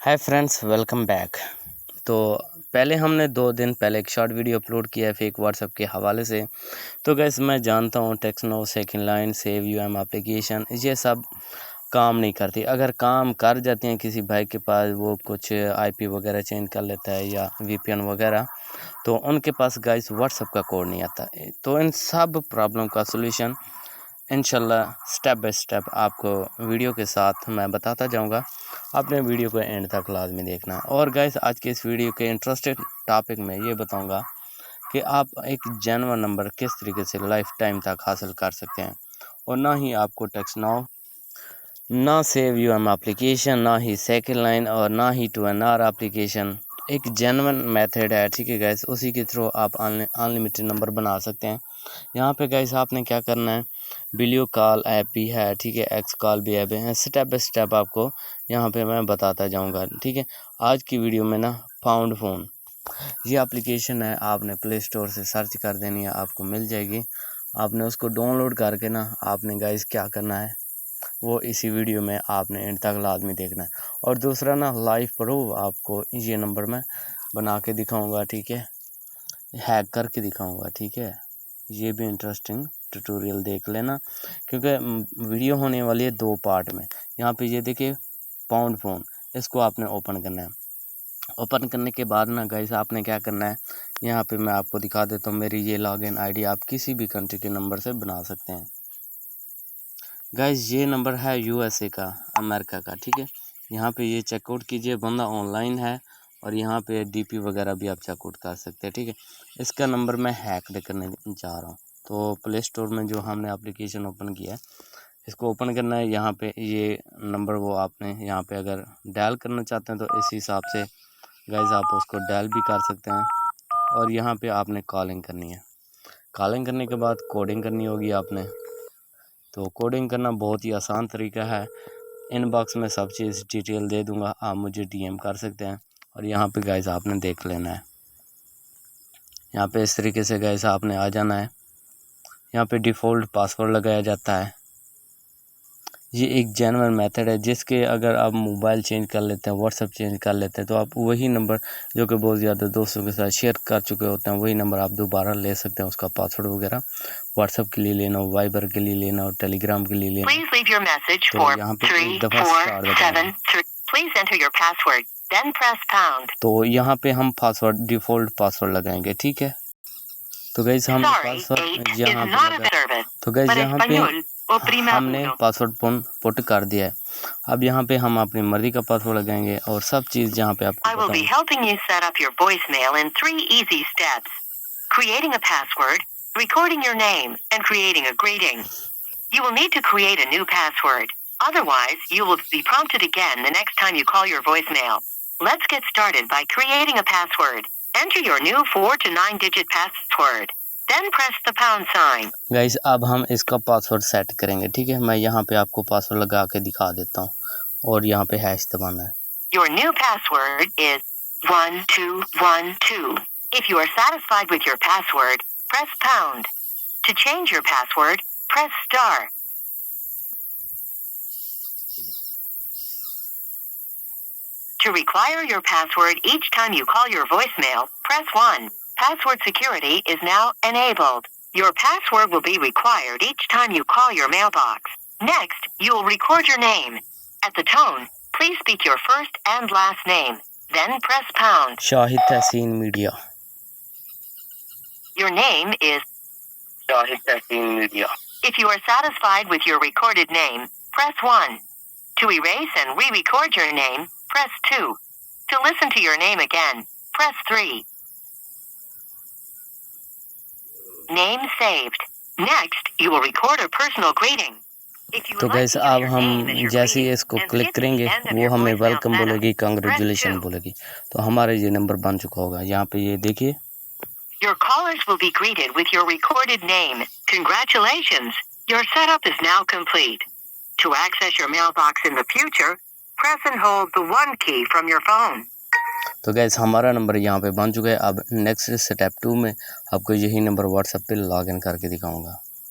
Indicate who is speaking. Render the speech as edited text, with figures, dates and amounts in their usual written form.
Speaker 1: Hi friends, welcome back. तो पहले हमने 2 दिन पहले एक शॉर्ट वीडियो अपलोड किया है फेक व्हाट्सएप के हवाले से। तो गैस मैं जानता हूँ TextNow, second line, save um application ये सब काम नहीं करती। अगर काम कर जाती हैं किसी भाई के पास, वो कुछ आईपी वगैरह चेंज कर लेता है या वीपीएन वगैरह, तो उनके पास गाइस व्हाट्सएप का कोड नहीं आता। तो इन सब प्रॉब्लम का सलूशन इंशाल्लाह स्टेप बाय स्टेप आपको वीडियो के साथ मैं बताता जाऊंगा। आपने वीडियो को एंड तक लाजमी देखना है। और गाइस आज के इस वीडियो के इंटरेस्टेड टॉपिक में ये बताऊंगा कि आप एक जेन्युइन नंबर किस तरीके से लाइफ टाइम तक हासिल कर सकते हैं, और ना ही आपको टेक्स्टनाउ, ना सेव यूएम एप्लीकेशन, ना ही सेकंड लाइन, और ना ही टू एन आर एप्लीकेशन। एक जेन्युइन मेथड है, ठीक है गाइस, उसी के थ्रू आप अनलिमिटेड नंबर बना सकते हैं। यहाँ पे गाइस आपने क्या करना है, वीडियो कॉल ऐप भी है, ठीक है, एक्स कॉल भी ऐप है। स्टेप बाय स्टेप आपको यहाँ पे मैं बताता जाऊँगा, ठीक है। आज की वीडियो में ना फाउंड फ़ोन ये एप्लीकेशन है, आपने प्ले स्टोर से सर्च कर देनी है, आपको मिल जाएगी। आपने उसको डाउनलोड करके ना आपने गाइस क्या करना है, वो इसी वीडियो में आपने एंड तक लाजमी देखना है। और दूसरा ना लाइव प्रूफ आपको ये नंबर में बना के दिखाऊंगा, ठीक है, हैक करके दिखाऊंगा, ठीक है। ये भी इंटरेस्टिंग ट्यूटोरियल देख लेना, क्योंकि वीडियो होने वाली है 2 पार्ट में। यहाँ पे ये देखिए पाउंड फ़ोन, इसको आपने ओपन करना है। ओपन करने के बाद ना गाइस आपने क्या करना है, यहाँ पे मैं आपको दिखा देता हूँ। मेरी ये लॉगिन आईडी आप किसी भी कंट्री के नंबर से बना सकते हैं। गाइस ये नंबर है यूएसए का, अमेरिका का, ठीक है। यहाँ पे ये चेकआउट कीजिए, बंदा ऑनलाइन है, और यहाँ पे डीपी वगैरह भी आप चेकआउट कर सकते हैं, ठीक है। इसका नंबर मैं हैक करने जा रहा हूँ। तो प्ले स्टोर में जो हमने एप्लीकेशन ओपन किया है, इसको ओपन करना है। यहाँ पे ये नंबर वो आपने यहाँ पे अगर डायल करना चाहते हैं तो इस हिसाब से गाइस आप उसको डायल भी कर सकते हैं। और यहाँ पे आपने कॉलिंग करनी है। कॉलिंग करने के बाद कोडिंग करनी होगी आपने। तो कोडिंग करना बहुत ही आसान तरीका है। इनबॉक्स में सब चीज़ डिटेल दे दूंगा, आप मुझे डीएम कर सकते हैं। और यहाँ पे गाइस आपने देख लेना है। यहाँ पे इस तरीके से गाइस आपने आ जाना है। यहाँ पे डिफ़ॉल्ट पासवर्ड लगाया जाता है। ये एक जेन्युइन मेथड है, जिसके अगर आप मोबाइल चेंज कर लेते हैं, व्हाट्सएप चेंज कर लेते हैं, तो आप वही नंबर जो कि बहुत ज़्यादा दोस्तों के साथ शेयर कर चुके होते हैं, वही नंबर आप दोबारा ले सकते हैं। उसका पासवर्ड वगैरह व्हाट्सएप के लिए लेना हो, वाइबर के लिए लेना हो, टेलीग्राम के लिए लेना हो, तो यहाँ पे एक दफ़ा स्टार दबाएं। तो यहाँ पे हम पासवर्ड डिफ़ॉल्ट पासवर्ड लगाएंगे, ठीक है। तो गाइस हमने पासवर्ड यहाँ पे लगा, तो गाइस यहाँ पे हमने पासवर्ड पुट कर दिया है। अब यहाँ पे हम अपनी मर्जी का पासवर्ड लगाएंगे, और सब चीज़ यहाँ पे आपको
Speaker 2: Otherwise, you will be prompted again the next time you call your voicemail. Let's get started by creating a password. Enter your new 4 to 9 digit password. Then press the pound sign.
Speaker 1: Guys अब हम इसका password set करेंगे, ठीक है। मैं यहाँ पे आपको पासवर्ड लगा के दिखा देता हूँ, और यहाँ पे हैश दबाना है।
Speaker 2: Your new password is 1212. If you are satisfied with your password, press pound. To change your password, press star. To require your password each time you call your voicemail, press 1. Password security is now enabled. Your password will be required each time you call your mailbox. Next, you will record your name. At the tone, please speak your first and last name. Then press pound.
Speaker 1: Shahid Tahseen Media.
Speaker 2: Your name is
Speaker 1: Shahid Tahseen Media.
Speaker 2: If you are satisfied with your recorded name, press 1. To erase and re-record your name, press 2. To listen to your name again, press 3. Name saved. Next, you will record a personal greeting.
Speaker 1: तो gas अब हम जैसे ही इसको click करेंगे, वो हमें welcome बोलेगी, congratulation बोलेगी। तो हमारा ये नंबर बन चुका होगा। यहाँ पे ये देखिए,
Speaker 2: Your callers will be greeted with your recorded name. Congratulations, your setup is now complete. To access your mailbox in the future, press and hold the 1 key from your phone.
Speaker 1: तो gas हमारा number यहाँ पे बन चुका है। अब next step 2 में आपको यही नंबर व्हाट्सएप पे लॉगिन करके दिखाऊंगा।